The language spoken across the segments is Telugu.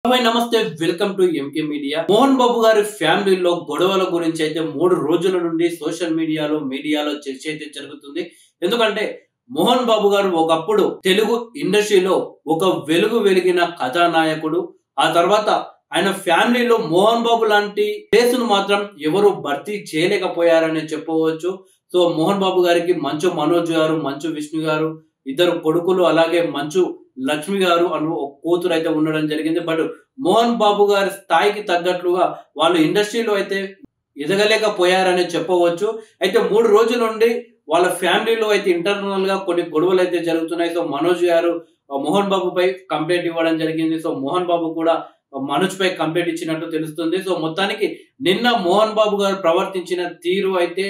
Hi namaste welcome to MK media. Mohan Babu గారి ఫ్యామిలీలో గొడవల గురించి అయితే 3 రోజుల నుండి సోషల్ మీడియాలో చర్చ అయితే జరుగుతుంది. ఎందుకంటే మోహన్ బాబు గారు ఒకప్పుడు తెలుగు ఇండస్ట్రీలో ఒక వెలుగు వెలిగిన కథానాయకుడు. ఆ తర్వాత ఆయన ఫ్యామిలీలో మోహన్ బాబు లాంటి ప్లేస్‌ను మాత్రం ఎవరు భర్తీ చేయలేకపోయారనే చెప్పవచ్చు. సో మోహన్ బాబు గారికి మంచు మనోజ్ గారు, మంచు విష్ణు గారు ఇద్దరు కొడుకులు, అలాగే మంచు లక్ష్మి గారు అను ఒక కూతురు అయితే ఉండడం జరిగింది. బట్ మోహన్ బాబు గారి స్థాయికి తగ్గట్లుగా వాళ్ళు ఇండస్ట్రీలో అయితే ఎదగలేకపోయారని చెప్పవచ్చు. అయితే 3 రోజుల నుండి వాళ్ళ ఫ్యామిలీలో అయితే ఇంటర్నల్ గా కొన్ని గొడవలు అయితే జరుగుతున్నాయి. సో మనోజ్ గారు మోహన్ బాబుపై కంప్లైంట్ ఇవ్వడం జరిగింది. సో మోహన్ బాబు కూడా మనోజ్ పై కంప్లైంట్ ఇచ్చినట్టు తెలుస్తుంది. సో మొత్తానికి నిన్న మోహన్ బాబు గారు ప్రవర్తించిన తీరు అయితే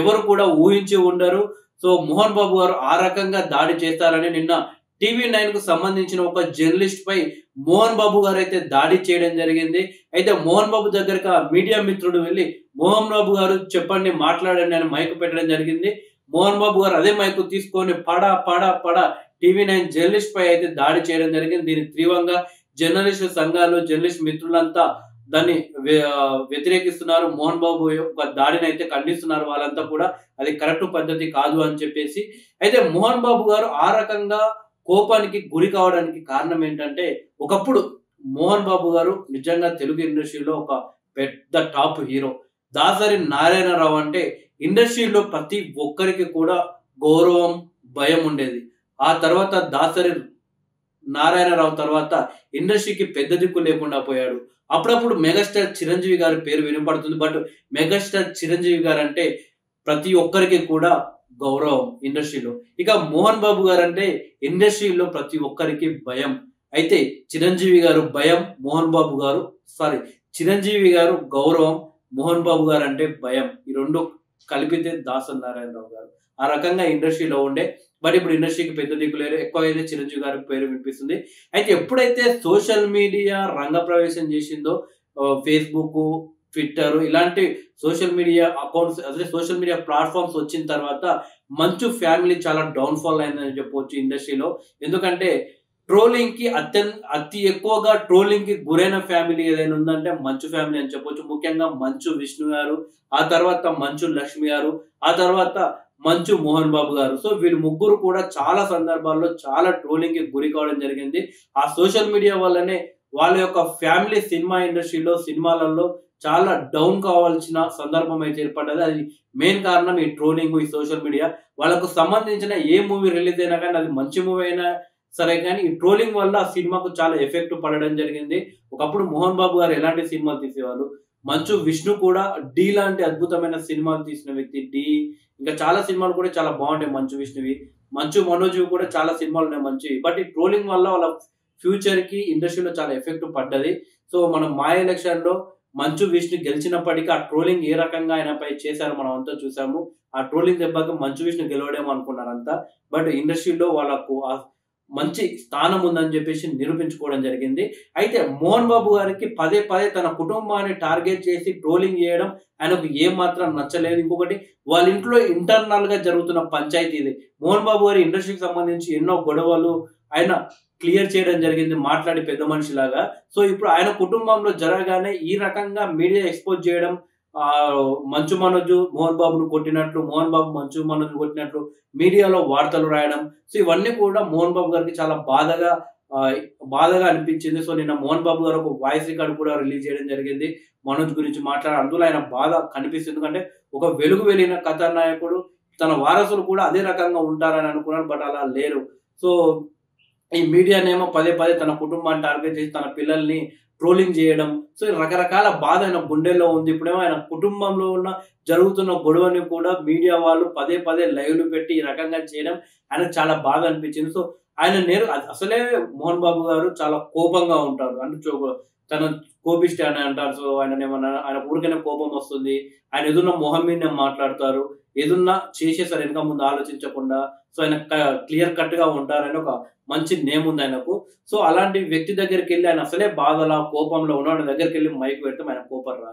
ఎవరు కూడా ఊహించి ఉండరు. సో మోహన్ బాబు గారు ఆ రకంగా దాడి చేస్తారని నిన్న టీవీ9 కు సంబంధించిన ఒక జర్నలిస్ట్ పై మోహన్ బాబు గారు అయితే దాడి చేయడం జరిగింది. అయితే మోహన్ బాబు దగ్గరకు ఆ మీడియా మిత్రుడు వెళ్లి మోహన్ బాబు గారు చెప్పండి, మాట్లాడండి అని మైక్ పెట్టడం జరిగింది. మోహన్ బాబు గారు అదే మైక్ తీసుకొని పడ టీవీ9 జర్నలిస్ట్ పై అయితే దాడి చేయడం జరిగింది. దీన్ని తీవ్రంగా జర్నలిస్ట్ సంఘాలు, జర్నలిస్ట్ మిత్రులంతా దాన్ని వ్యతిరేకిస్తున్నారు. మోహన్ బాబు యొక్క దాడిని అయితే ఖండిస్తున్నారు. వాళ్ళంతా కూడా అది కరెక్ట్ పద్ధతి కాదు అని చెప్పేసి. అయితే మోహన్ బాబు గారు ఆ రకంగా కోపానికి గురి కావడానికి కారణం ఏంటంటే, ఒకప్పుడు మోహన్ బాబు గారు నిజంగా తెలుగు ఇండస్ట్రీలో ఒక పెద్ద టాప్ హీరో. దాసరి నారాయణరావు అంటే ఇండస్ట్రీలో ప్రతి ఒక్కరికి కూడా గౌరవం, భయం ఉండేది. ఆ తర్వాత దాసరి నారాయణరావు తర్వాత ఇండస్ట్రీకి పెద్ద దిక్కు లేకుండా పోయాడు. అప్పుడప్పుడు మెగాస్టార్ చిరంజీవి గారి పేరు వినపడుతుంది. బట్ మెగాస్టార్ చిరంజీవి గారు అంటే ప్రతి ఒక్కరికి కూడా గౌరవం ఇండస్ట్రీలో. ఇక మోహన్ బాబు గారు అంటే ఇండస్ట్రీలో ప్రతి ఒక్కరికి భయం. అయితే చిరంజీవి గారు భయం, మోహన్ బాబు గారు చిరంజీవి గారు గౌరవం, మోహన్ బాబు గారు అంటే భయం. ఈ రెండు కలిపితే దాసరి నారాయణరావు గారు. ఆ రకంగా ఇండస్ట్రీలో ఉండే. బట్ ఇప్పుడు ఇండస్ట్రీకి పెద్ద దిక్కు లేరు. ఎక్కువైతే చిరంజీవి గారి పేరు వినిపిస్తుంది. అయితే ఎప్పుడైతే సోషల్ మీడియా రంగప్రవేశం చేసిందో ఫేస్‌బుక్, ట్విట్టర్ ఇలాంటి సోషల్ మీడియా అకౌంట్స్, అదే సోషల్ మీడియా ప్లాట్‌ఫార్మ్స్ వచ్చిన తర్వాత మంచు ఫ్యామిలీ చాలా డౌన్‌ఫాల్ అయిందని చెప్పవచ్చు ఇండస్ట్రీలో. ఎందుకంటే ట్రోలింగ్‌కి అతి ఎక్కువగా ట్రోలింగ్‌కి గురైన ఫ్యామిలీ ఏదైనా ఉందంటే మంచు ఫ్యామిలీ అని చెప్పొచ్చు. ముఖ్యంగా మంచు విష్ణు గారు, ఆ తర్వాత మంచు లక్ష్మి గారు, ఆ తర్వాత మంచు మోహన్ బాబు గారు. సో వీళ్ళు ముగ్గురు కూడా చాలా సందర్భాల్లో చాలా ట్రోలింగ్‌కి గురి కావడం జరిగింది. ఆ సోషల్ మీడియా వల్లనే వాళ్ళ యొక్క ఫ్యామిలీ సినిమా ఇండస్ట్రీలో, సినిమాలలో చాలా డౌన్ కావాల్సిన సందర్భం అయితే ఏర్పడ్డది. అది మెయిన్ కారణం ఈ ట్రోలింగ్, ఈ సోషల్ మీడియా. వాళ్ళకు సంబంధించిన ఏ మూవీ రిలీజ్ అయినా కానీ అది మంచి మూవీ అయినా సరే కానీ ఈ ట్రోలింగ్ వల్ల ఆ సినిమాకు చాలా ఎఫెక్ట్ పడడం జరిగింది. ఒకప్పుడు మోహన్ బాబు గారు ఎలాంటి సినిమాలు తీసేవాళ్ళు. మంచు విష్ణు కూడా 'ఢీ' లాంటి అద్భుతమైన సినిమాలు తీసిన వ్యక్తి. 'ఢీ' ఇంకా చాలా సినిమాలు కూడా చాలా బాగుంటాయి మంచు విష్ణువి. మంచు మనోజ్‌వి కూడా చాలా సినిమాలు ఉన్నాయి మంచివి. బట్ ఈ ట్రోలింగ్ వల్ల వాళ్ళ ఫ్యూచర్‌కి ఇండస్ట్రీలో చాలా ఎఫెక్ట్ పడ్డది. సో మనం 'మాయ ఎలక్షన్‌లో' మంచు విష్ణు గెలిచినప్పటికీ ఆ ట్రోలింగ్ ఏ రకంగా ఆయనపై చేశారో మనం అంతా చూసాము. ఆ ట్రోలింగ్ దెబ్బకి మంచు విష్ణు గెలవడేమో అనుకున్నారంతా. బట్ ఇండస్ట్రీలో వాళ్ళకు మంచి స్థానం ఉందని చెప్పేసి నిరూపించుకోవడం జరిగింది. అయితే మోహన్ బాబు గారికి పదే తన కుటుంబాన్ని టార్గెట్ చేసి ట్రోలింగ్ చేయడం ఆయనకు ఏమాత్రం నచ్చలేదు. ఇంకొకటి వాళ్ళ ఇంట్లో ఇంటర్నల్ గా జరుగుతున్న పంచాయతీ ఇది. మోహన్ బాబు గారి ఇండస్ట్రీకి సంబంధించి ఎన్నో గొడవలు ఆయన క్లియర్ చేయడం జరిగింది మాట్లాడి పెద్ద మనిషిలాగా. సో ఇప్పుడు ఆయన కుటుంబంలో జరగగానే ఈ రకంగా మీడియా ఎక్స్‌పోజ్ చేయడం, మంచు మనోజ్ మోహన్ బాబును కొట్టినట్లు, మోహన్ బాబు మంచు మనోజ్‌ని కొట్టినట్లు మీడియాలో వార్తలు రాయడం. సో ఇవన్నీ కూడా మోహన్ బాబు గారికి చాలా ఆహ్, బాధగా అనిపించింది. సో నిన్న మోహన్ బాబు గారు ఒక వాయిస్ రికార్డ్ కూడా రిలీజ్ చేయడం జరిగింది. మనోజ్ గురించి అందులో ఆయన బాధ కనిపిస్తుంది. ఎందుకంటే ఒక వెలుగు వెలిగిన కథానాయకుడు, తన వారసులు కూడా అదే రకంగా ఉంటారని అనుకున్నాను. బట్ అలా లేరు. సో ఈ మీడియానేమో పదే తన కుటుంబాన్ని టార్గెట్ చేసి తన పిల్లల్ని ట్రోలింగ్ చేయడం. సో రకరకాల బాధ ఆయన గుండెల్లో ఉంది. ఇప్పుడేమో ఆయన కుటుంబంలో జరుగుతున్న గొడవని కూడా మీడియా వాళ్ళు పదే లైవ్‌లు పెట్టి ఈ రకంగా చేయడం ఆయనకు చాలా బాధ అనిపించింది. సో ఆయన అసలే మోహన్ బాబు గారు చాలా కోపంగా ఉంటారు. అంటే తన కోపిష్టి అని అంటారు. సో ఆయన ఊరికనే కోపం వస్తుంది. ఆయన ఏదున్నా మొహం మీదనే మాట్లాడతారు. ఏదున్నా చేసేసారు వెనక ముందు ఆలోచించకుండా. సో ఆయన క్లియర్ కట్‌గా ఉంటారని ఒక మంచి నేమ్ ఉంది ఆయనకు. సో అలాంటి వ్యక్తి దగ్గరికెళ్లి ఆయన అసలే బాధలా, కోపంలో ఉన్నవాడి దగ్గరికెళ్లి మైక్ పెడితే ఆయన కోపడరా?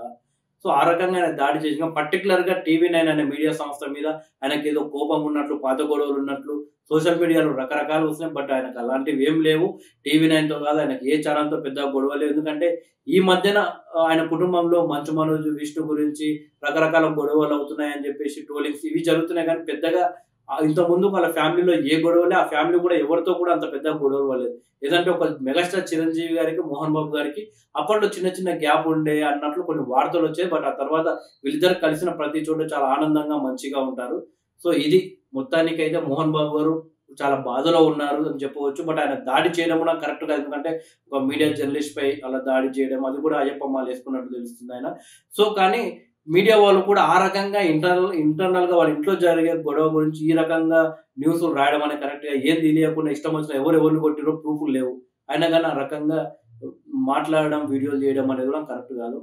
సో ఆ రకంగా ఆయన దాడి చేసిన పర్టికులర్ గా టీవీ9 అనే మీడియా సంస్థ మీద ఆయనకి ఏదో కోపం ఉన్నట్లు, పాత గొడవలు ఉన్నట్లు సోషల్ మీడియాలో రకరకాలు వస్తున్నాయి. బట్ ఆయనకు అలాంటివి ఏం లేవు. టీవీ9తో కాదు, ఆయనకి ఏ ఛానల్‌తో పెద్దగా గొడవ లేదు. ఎందుకంటే ఈ మధ్యన ఆయన కుటుంబంలో మంచు మనోజ్, విష్ణు గురించి రకరకాల గొడవలు అవుతున్నాయని చెప్పేసి ట్రోలింగ్స్ ఇవి జరుగుతున్నాయి. కానీ పెద్దగా ఇంతకుముందు వాళ్ళ ఫ్యామిలీలో ఏ గొడవలే, ఆ ఫ్యామిలీ కూడా ఎవరితో కూడా అంత పెద్ద గొడవలు పడలేదు. ఏదంటే ఒక మెగాస్టార్ చిరంజీవి గారికి, మోహన్ బాబు గారికి అప్పట్లో చిన్న చిన్న గ్యాప్ ఉండే అన్నట్లు కొన్ని వార్తలు వచ్చాయి. బట్ ఆ తర్వాత వీళ్ళిద్దరు కలిసిన ప్రతి చోట చాలా ఆనందంగా మంచిగా ఉంటారు. సో ఇది మొత్తానికైతే మోహన్ బాబు గారు చాలా బాధలో ఉన్నారు అని చెప్పవచ్చు. బట్ ఆయన దాడి చేయడం కూడా కరెక్ట్ కాదు. ఎందుకంటే ఒక మీడియా జర్నలిస్ట్ పై అలా దాడి చేయడం అది కూడా అయ్యప్ప మాల వేసుకున్నట్టు తెలుస్తుంది ఆయన. సో కానీ మీడియా వాళ్ళు కూడా ఆ రకంగా ఇంటర్నల్ గా వాళ్ళ ఇంట్లో జరిగే గొడవ గురించి ఈ రకంగా న్యూస్‌లు రాయడం అనేది కరెక్ట్‌గా ఏం తెలియకుండా ఇష్టం వచ్చిన ఎవరిని కొట్టిర్రో ప్రూఫ్‌లు లేవు. అయినా గాని ఆ రకంగా మాట్లాడడం, వీడియోలు చేయడం అనేది కూడా కరెక్ట్ కాదు.